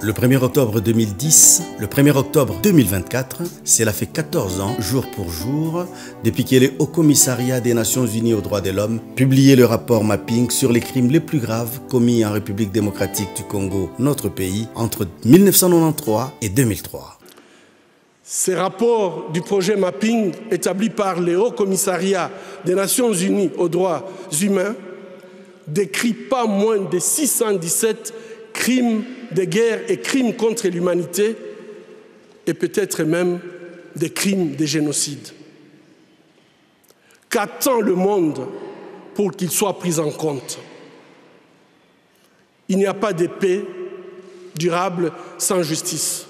Le 1er octobre 2010, le 1er octobre 2024, cela fait 14 ans, jour pour jour, depuis que le Haut Commissariat des Nations Unies aux droits de l'homme publié le rapport Mapping sur les crimes les plus graves commis en République démocratique du Congo, notre pays, entre 1993 et 2003. Ce rapport du projet Mapping, établi par le Haut Commissariat des Nations Unies aux droits humains, décrit pas moins de 617 crimes de guerre et crimes contre l'humanité, et peut-être même des crimes de génocide. Qu'attend le monde pour qu'il soit pris en compte? Il n'y a pas de paix durable sans justice.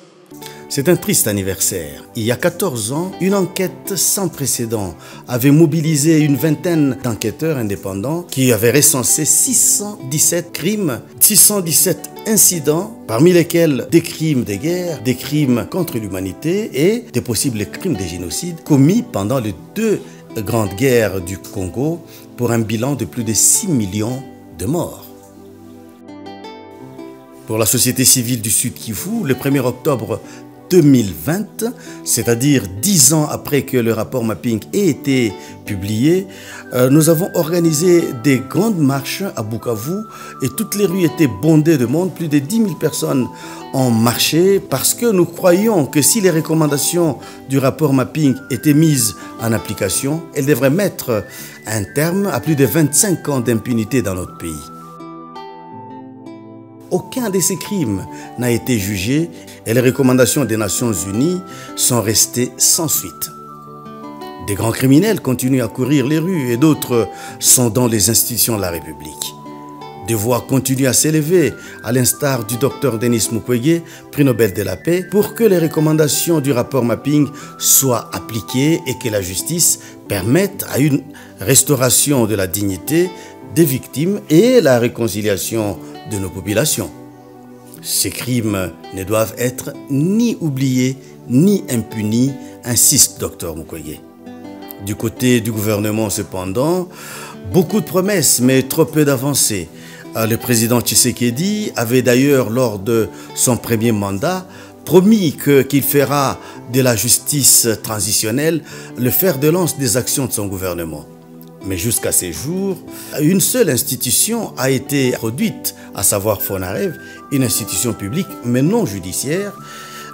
C'est un triste anniversaire. Il y a 14 ans, une enquête sans précédent avait mobilisé une vingtaine d'enquêteurs indépendants qui avaient recensé 617 crimes, 617 incidents, parmi lesquels des crimes de guerre, des crimes contre l'humanité et des possibles crimes de génocide commis pendant les deux grandes guerres du Congo pour un bilan de plus de 6 millions de morts. Pour la société civile du Sud Kivu, le 1er octobre 2020, c'est-à-dire 10 ans après que le rapport Mapping ait été publié, nous avons organisé des grandes marches à Bukavu et toutes les rues étaient bondées de monde. Plus de 10 000 personnes ont marché parce que nous croyons que si les recommandations du rapport Mapping étaient mises en application, elles devraient mettre un terme à plus de 25 ans d'impunité dans notre pays. Aucun de ces crimes n'a été jugé et les recommandations des Nations Unies sont restées sans suite. Des grands criminels continuent à courir les rues et d'autres sont dans les institutions de la République. Des voix continuent à s'élever, à l'instar du docteur Denis Mukwege, prix Nobel de la paix, pour que les recommandations du rapport Mapping soient appliquées et que la justice permette à une restauration de la dignité des victimes et la réconciliation de nos populations. Ces crimes ne doivent être ni oubliés ni impunis, insiste Dr Mukwege. Du côté du gouvernement cependant, beaucoup de promesses mais trop peu d'avancées. Le président Tshisekedi avait d'ailleurs lors de son premier mandat promis qu'il fera de la justice transitionnelle le fer de lance des actions de son gouvernement. Mais jusqu'à ces jours, une seule institution a été produite, à savoir Fonarev, une institution publique mais non judiciaire,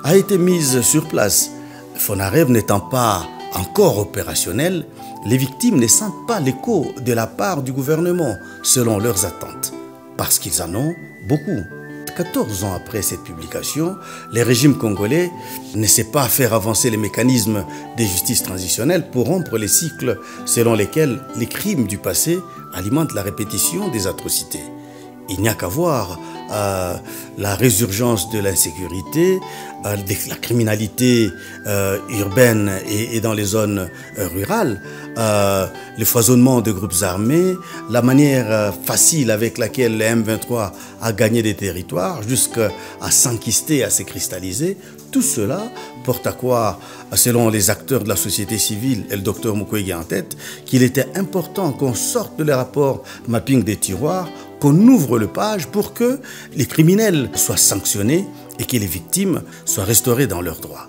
a été mise sur place. Fonarev n'étant pas encore opérationnel, les victimes ne sentent pas l'écho de la part du gouvernement selon leurs attentes, parce qu'ils en ont beaucoup. 14 ans après cette publication, le régime congolais ne sait pas faire avancer les mécanismes de justice transitionnelle pour rompre les cycles selon lesquels les crimes du passé alimentent la répétition des atrocités. Il n'y a qu'à voir la résurgence de l'insécurité, la criminalité urbaine et dans les zones rurales, le foisonnement de groupes armés, la manière facile avec laquelle le M23 a gagné des territoires jusqu'à s'enquister, à se cristalliser. Tout cela porte à croire, selon les acteurs de la société civile et le docteur Mukwege en tête, qu'il était important qu'on sorte de les rapports Mapping des tiroirs, qu'on ouvre le page pour que les criminels soient sanctionnés et que les victimes soient restaurées dans leurs droits.